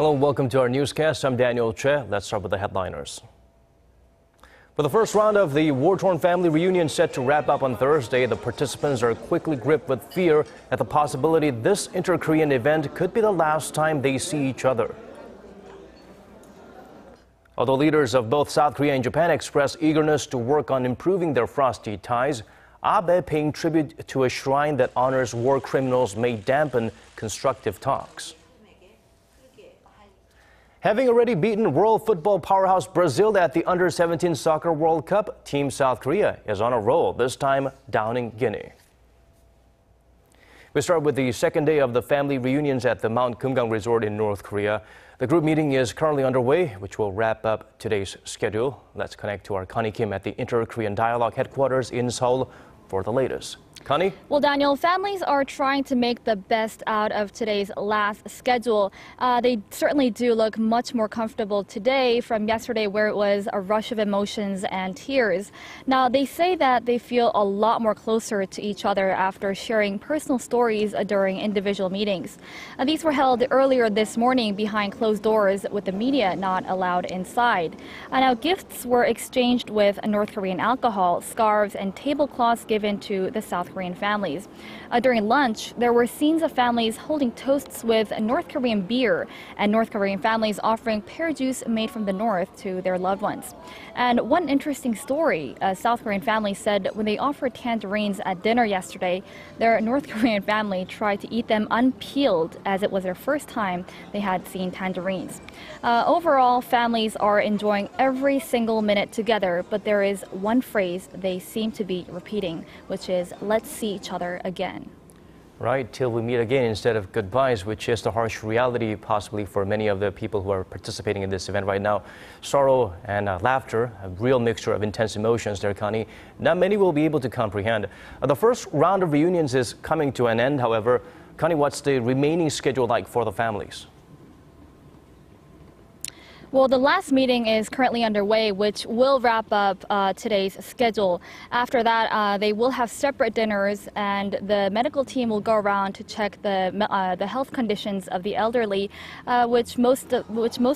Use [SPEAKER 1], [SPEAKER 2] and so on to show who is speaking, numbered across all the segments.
[SPEAKER 1] Hello and welcome to our newscast. I'm Daniel Che. Let's start with the headliners. For the first round of the war-torn family reunion set to wrap up on Thursday, the participants are quickly gripped with fear at the possibility this inter-Korean event could be the last time they see each other. Although leaders of both South Korea and Japan express eagerness to work on improving their frosty ties, Abe paying tribute to a shrine that honors war criminals may dampen constructive talks. Having already beaten world football powerhouse Brazil at the Under-17 Soccer World Cup, Team South Korea is on a roll, this time downing Guinea. We start with the second day of the family reunions at the Mount Kumgang resort in North Korea. The group meeting is currently underway, which will wrap up today's schedule. Let's connect to our Connie Kim at the Inter-Korean Dialogue headquarters in Seoul for the latest. Connie?
[SPEAKER 2] Well, Daniel, families are trying to make the best out of today's last schedule. They certainly do look much more comfortable today from yesterday, where it was a rush of emotions and tears. Now, they say that they feel a lot more closer to each other after sharing personal stories during individual meetings. These were held earlier this morning behind closed doors with the media not allowed inside. Now, gifts were exchanged with North Korean alcohol, scarves, and tablecloths given to the South Korean families. During lunch, there were scenes of families holding toasts with North Korean beer and North Korean families offering pear juice made from the north to their loved ones. And one interesting story, a South Korean family said when they offered tangerines at dinner yesterday, their North Korean family tried to eat them unpeeled as it was their first time they had seen tangerines. Overall, families are enjoying every single minute together, but there is one phrase they seem to be repeating, which is, "Let's see each other again."
[SPEAKER 1] Right, till we meet again instead of goodbyes, which is the harsh reality possibly for many of the people who are participating in this event right now. Sorrow and laughter, a real mixture of intense emotions there, Connie. Not many will be able to comprehend. The first round of reunions is coming to an end, however. Connie, what's the remaining schedule like for the families?
[SPEAKER 2] Well, the last meeting is currently underway, which will wrap up today's schedule. After that, they will have separate dinners, and the medical team will go around to check the health conditions of the elderly, which most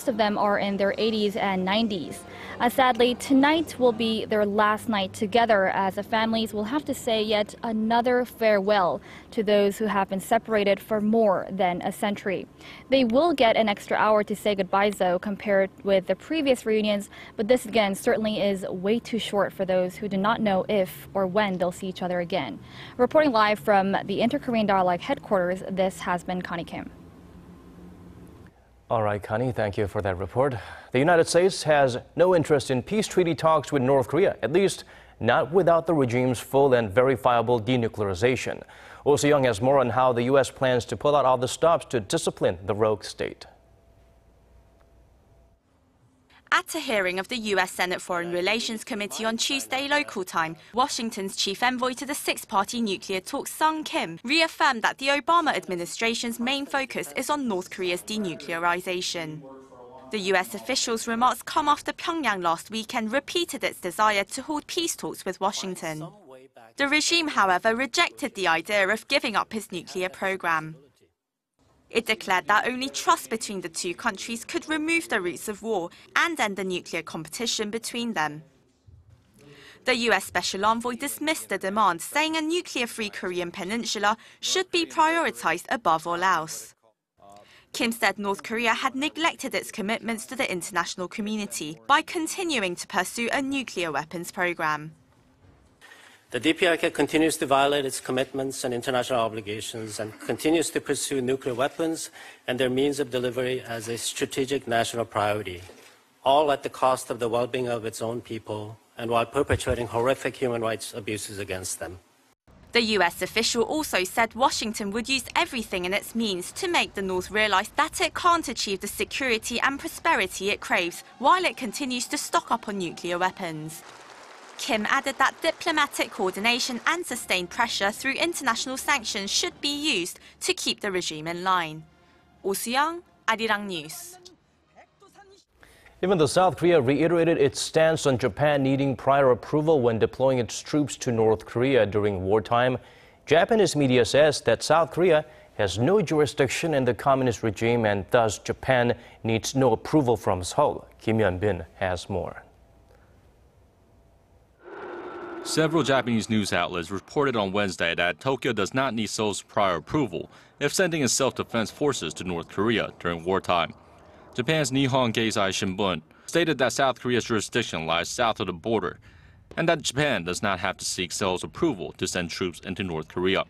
[SPEAKER 2] of them are in their 80s and 90s. Sadly, tonight will be their last night together, as the families will have to say yet another farewell to those who have been separated for more than a century. They will get an extra hour to say goodbyes, though, compared with the previous reunions, but this again certainly is way too short for those who do not know if or when they'll see each other again. Reporting live from the Inter-Korean Dialogue headquarters, this has been Connie Kim.
[SPEAKER 1] All right, Connie, thank you for that report. The United States has no interest in peace treaty talks with North Korea, at least not without the regime's full and verifiable denuclearization. Oh Se-young has more on how the U.S. plans to pull out all the stops to discipline the rogue state.
[SPEAKER 3] At a hearing of the U.S. Senate Foreign Relations Committee on Tuesday local time, Washington's chief envoy to the six-party nuclear talks, Connie Kim, reaffirmed that the Obama administration's main focus is on North Korea's denuclearization. The U.S. official's remarks come after Pyongyang last weekend repeated its desire to hold peace talks with Washington. The regime, however, rejected the idea of giving up its nuclear program. It declared that only trust between the two countries could remove the roots of war and end the nuclear competition between them. The U.S. Special Envoy dismissed the demand, saying a nuclear-free Korean peninsula should be prioritized above all else. Kim said North Korea had neglected its commitments to the international community by continuing to pursue a nuclear weapons program.
[SPEAKER 4] The DPRK continues to violate its commitments and international obligations and continues to pursue nuclear weapons and their means of delivery as a strategic national priority, all at the cost of the well-being of its own people and while perpetrating horrific human rights abuses against them.
[SPEAKER 3] The U.S. official also said Washington would use everything in its means to make the North realize that it can't achieve the security and prosperity it craves while it continues to stock up on nuclear weapons. Kim added that diplomatic coordination and sustained pressure through international sanctions should be used to keep the regime in line. Oh Se-young, Arirang News.
[SPEAKER 1] Even though South Korea reiterated its stance on Japan needing prior approval when deploying its troops to North Korea during wartime, Japanese media says that South Korea has no jurisdiction in the communist regime, and thus Japan needs no approval from Seoul. Kim Hyun-bin has more.
[SPEAKER 5] Several Japanese news outlets reported on Wednesday that Tokyo does not need Seoul's prior approval if sending its self-defense forces to North Korea during wartime. Japan's Nihon Keizai Shimbun stated that South Korea's jurisdiction lies south of the border and that Japan does not have to seek Seoul's approval to send troops into North Korea.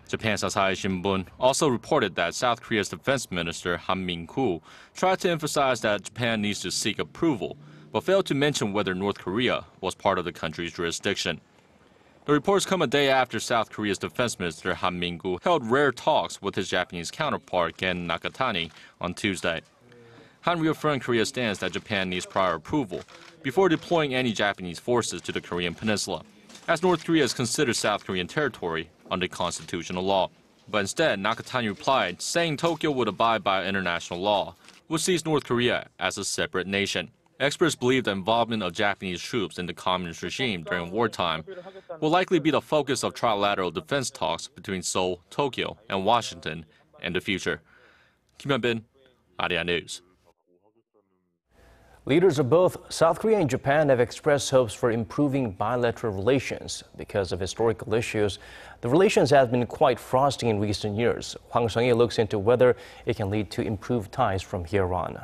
[SPEAKER 5] Japan's Asahi Shimbun also reported that South Korea's defense minister Han Min-koo tried to emphasize that Japan needs to seek approval, but failed to mention whether North Korea was part of the country's jurisdiction. The reports come a day after South Korea's defense minister Han Min-koo held rare talks with his Japanese counterpart Gen Nakatani on Tuesday. Han reaffirmed Korea's stance that Japan needs prior approval before deploying any Japanese forces to the Korean peninsula, as North Korea is considered South Korean territory under constitutional law. But instead, Nakatani replied, saying Tokyo would abide by international law, which sees North Korea as a separate nation. Experts believe the involvement of Japanese troops in the communist regime during wartime will likely be the focus of trilateral defense talks between Seoul, Tokyo, and Washington in the future. Kim Hyun-bin, Arirang News.
[SPEAKER 1] Leaders of both South Korea and Japan have expressed hopes for improving bilateral relations. Because of historical issues, the relations have been quite frosty in recent years. Hwang Sung-hee looks into whether it can lead to improved ties from here on.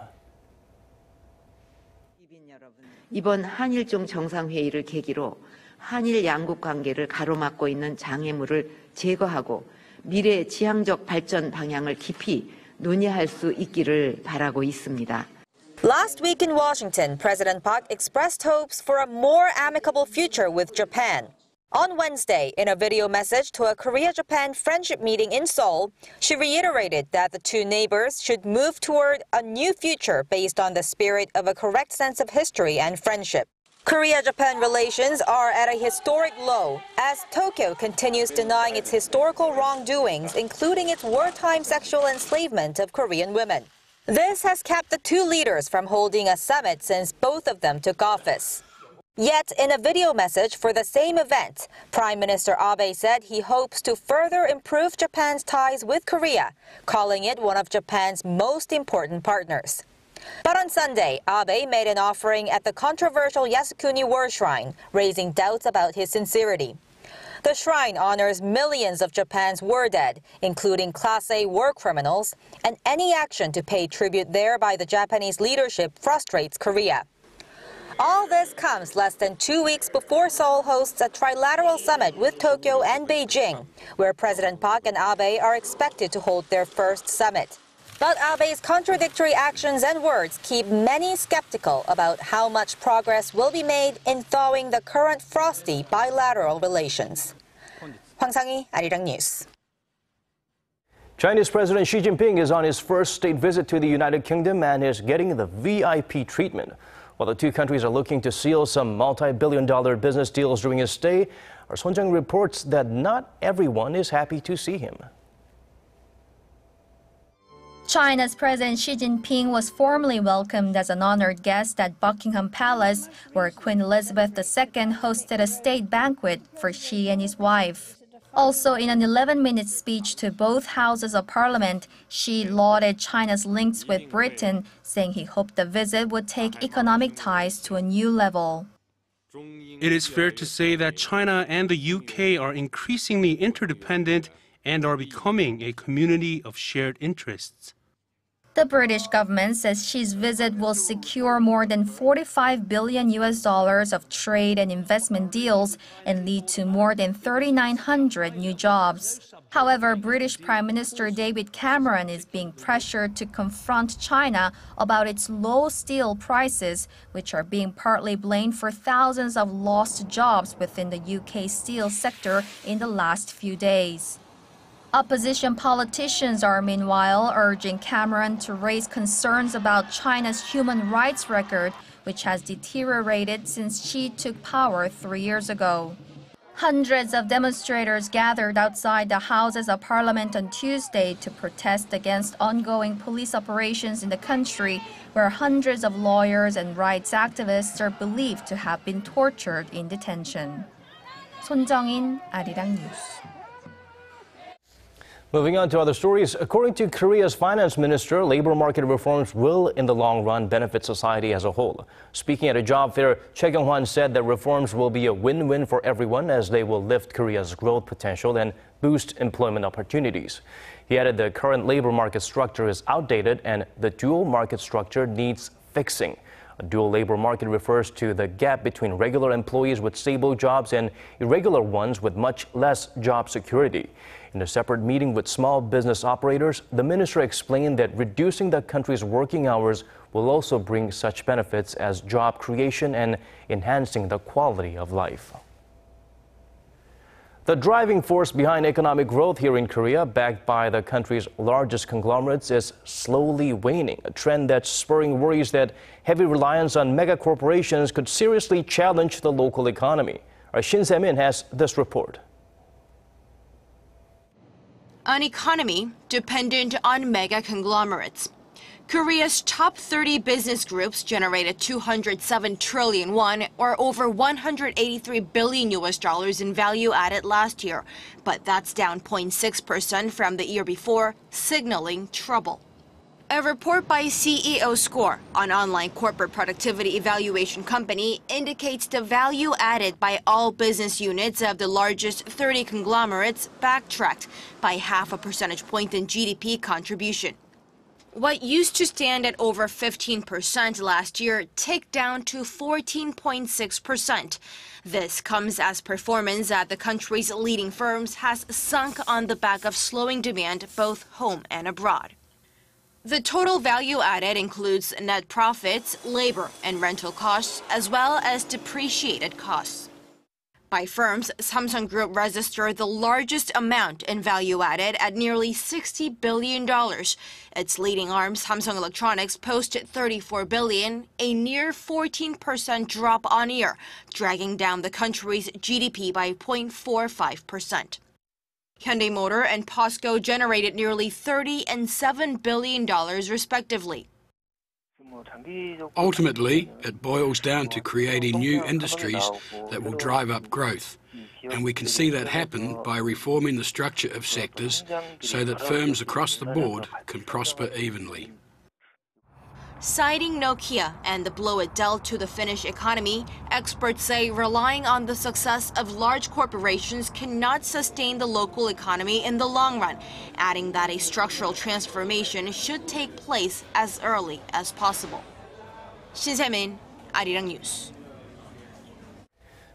[SPEAKER 6] 이번 한일중 정상회의를 계기로 한일 양국 관계를 가로막고 있는 장애물을 제거하고 미래 지향적 발전 방향을 깊이 논의할 수 있기를 바라고 있습니다.
[SPEAKER 7] Last week in Washington, President Park expressed hopes for a more amicable future with Japan. On Wednesday, in a video message to a Korea-Japan friendship meeting in Seoul, she reiterated that the two neighbors should move toward a new future based on the spirit of a correct sense of history and friendship. Korea-Japan relations are at a historic low as Tokyo continues denying its historical wrongdoings, including its wartime sexual enslavement of Korean women. This has kept the two leaders from holding a summit since both of them took office. Yet, in a video message for the same event, Prime Minister Abe said he hopes to further improve Japan's ties with Korea, calling it one of Japan's most important partners. But on Sunday, Abe made an offering at the controversial Yasukuni War Shrine, raising doubts about his sincerity. The shrine honors millions of Japan's war dead, including Class A war criminals, and any action to pay tribute there by the Japanese leadership frustrates Korea. All this comes less than 2 weeks before Seoul hosts a trilateral summit with Tokyo and Beijing, where President Park and Abe are expected to hold their first summit. But Abe's contradictory actions and words keep many skeptical about how much progress will be made in thawing the current frosty bilateral relations. Hwang Sang-hee, Arirang News.
[SPEAKER 1] Chinese President Xi Jinping is on his first state visit to the United Kingdom and is getting the VIP treatment. While the two countries are looking to seal some multi-billion-dollar business deals during his stay, our Son Jung reports that not everyone is happy to see him.
[SPEAKER 2] China's President Xi Jinping was formally welcomed as an honored guest at Buckingham Palace, where Queen Elizabeth II hosted a state banquet for Xi and his wife. Also, in an 11-minute speech to both houses of parliament, Xi lauded China's links with Britain, saying he hoped the visit would take economic ties to a new level.
[SPEAKER 8] It is fair to say that China and the UK are increasingly interdependent and are becoming a community of shared interests.
[SPEAKER 2] The British government says Xi's visit will secure more than $45 billion of trade and investment deals and lead to more than 3,900 new jobs. However, British Prime Minister David Cameron is being pressured to confront China about its low steel prices, which are being partly blamed for thousands of lost jobs within the UK steel sector in the last few days. Opposition politicians are meanwhile urging Cameron to raise concerns about China's human rights record, which has deteriorated since Xi took power 3 years ago. Hundreds of demonstrators gathered outside the Houses of Parliament on Tuesday to protest against ongoing police operations in the country, where hundreds of lawyers and rights activists are believed to have been tortured in detention. 손정인, Arirang News.
[SPEAKER 1] Moving on to other stories, according to Korea's finance minister, labor market reforms will, in the long run, benefit society as a whole. Speaking at a job fair, Choi Kyung-hwan said that reforms will be a win-win for everyone as they will lift Korea's growth potential and boost employment opportunities. He added the current labor market structure is outdated and the dual market structure needs fixing. A dual labor market refers to the gap between regular employees with stable jobs and irregular ones with much less job security. In a separate meeting with small business operators, the minister explained that reducing the country's working hours will also bring such benefits as job creation and enhancing the quality of life. The driving force behind economic growth here in Korea, backed by the country's largest conglomerates, is slowly waning, a trend that's spurring worries that heavy reliance on mega corporations could seriously challenge the local economy. Shin Se-min has this report.
[SPEAKER 9] An economy dependent on mega conglomerates. Korea's top 30 business groups generated 207 trillion won, or over $183 billion in value added last year. But that's down 0.6% from the year before, signaling trouble. A report by CEO Score, an online corporate productivity evaluation company, indicates the value added by all business units of the largest 30 conglomerates backtracked by 0.5 percentage point in GDP contribution. What used to stand at over 15% last year ticked down to 14.6%. This comes as performance at the country's leading firms has sunk on the back of slowing demand both home and abroad. The total value added includes net profits, labor and rental costs, as well as depreciated costs. By firms, Samsung Group registered the largest amount in value added at nearly $60 billion. Its leading arm, Samsung Electronics, posted $34 billion, a near 14% drop on year, dragging down the country's GDP by 0.45%. Hyundai Motor and POSCO generated nearly $30 and $7 billion respectively.
[SPEAKER 10] Ultimately, it boils down to creating new industries that will drive up growth. And we can see that happen by reforming the structure of sectors so that firms across the board can prosper evenly.
[SPEAKER 9] Citing Nokia and the blow it dealt to the Finnish economy, experts say relying on the success of large corporations cannot sustain the local economy in the long run, adding that a structural transformation should take place as early as possible. Shin Se-min, Arirang News.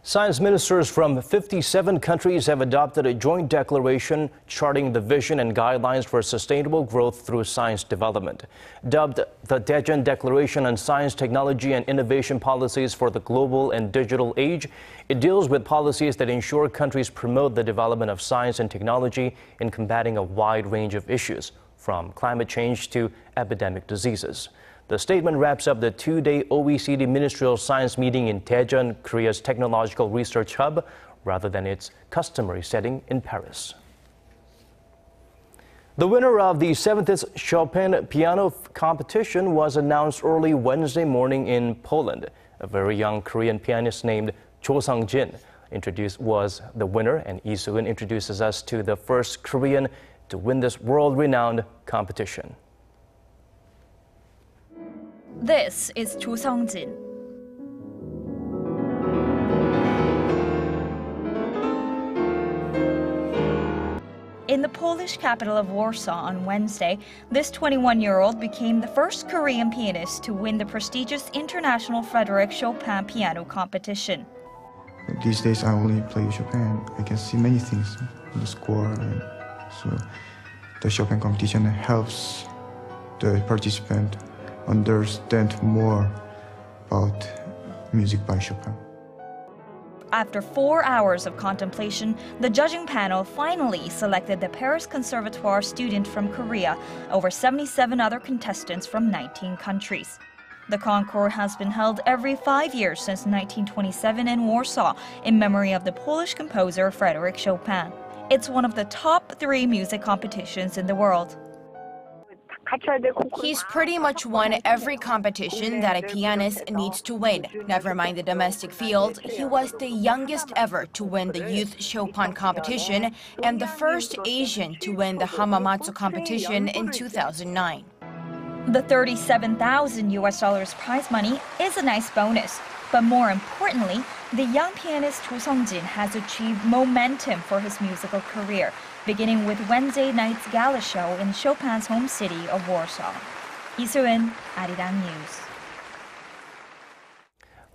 [SPEAKER 1] Science ministers from 57 countries have adopted a joint declaration charting the vision and guidelines for sustainable growth through science development. Dubbed the Daejeon Declaration on Science, Technology and Innovation Policies for the Global and Digital Age, it deals with policies that ensure countries promote the development of science and technology in combating a wide range of issues, from climate change to epidemic diseases. The statement wraps up the two-day OECD Ministerial Science meeting in Daejeon, Korea's technological research hub, rather than its customary setting in Paris. The winner of the 7th Chopin piano competition was announced early Wednesday morning in Poland. A very young Korean pianist named Cho Sung-jin was the winner, and Lee Soo-eun introduces us to the first Korean to win this world-renowned competition.
[SPEAKER 2] This is Cho Sung-jin. In the Polish capital of Warsaw on Wednesday, this 21-year-old became the first Korean pianist to win the prestigious International Frédéric Chopin piano competition.
[SPEAKER 11] These days I only play Chopin. I can see many things in the score, and so the Chopin competition helps the participant understand more about music by Chopin.
[SPEAKER 2] After 4 hours of contemplation, the judging panel finally selected the Paris Conservatoire student from Korea over 77 other contestants from 19 countries. The concours has been held every 5 years since 1927 in Warsaw in memory of the Polish composer Frédéric Chopin. It's one of the top 3 music competitions in the world.
[SPEAKER 9] He's pretty much won every competition that a pianist needs to win. Never mind the domestic field, he was the youngest ever to win the youth Chopin competition and the first Asian to win the Hamamatsu competition in 2009.
[SPEAKER 2] The $37,000 prize money is a nice bonus. But more importantly, the young pianist Cho Sung-jin has achieved momentum for his musical career, beginning with Wednesday night's gala show in Chopin's home city of Warsaw. Lee-Soo-in, Arirang News.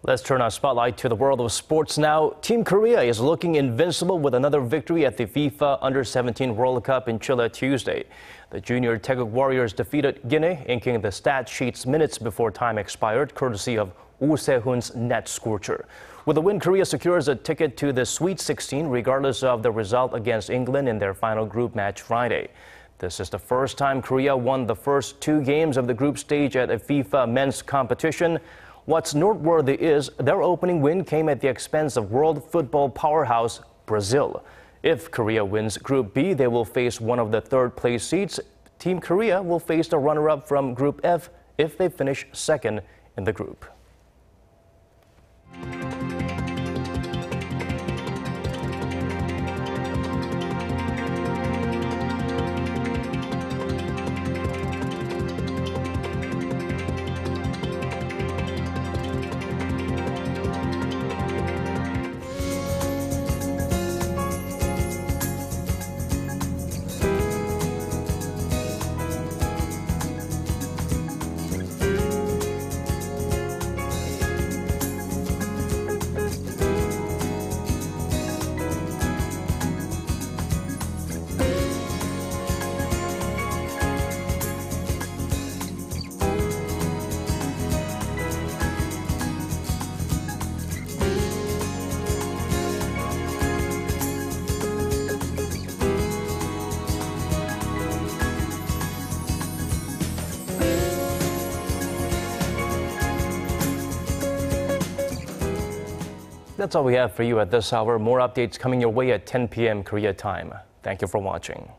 [SPEAKER 1] Let's turn our spotlight to the world of sports now. Team Korea is looking invincible with another victory at the FIFA Under-17 World Cup in Chile Tuesday. The junior Taeguk Warriors defeated Guinea, inking the stat sheets minutes before time expired, courtesy of Oh Se-hoon's net scorcher. With the win, Korea secures a ticket to the Sweet 16 regardless of the result against England in their final group match Friday. This is the first time Korea won the first two games of the group stage at a FIFA men's competition. What's noteworthy is their opening win came at the expense of world football powerhouse Brazil. If Korea wins Group B, they will face one of the third-place seeds. Team Korea will face the runner-up from Group F if they finish second in the group. That's all we have for you at this hour. More updates coming your way at 10 p.m. Korea time. Thank you for watching.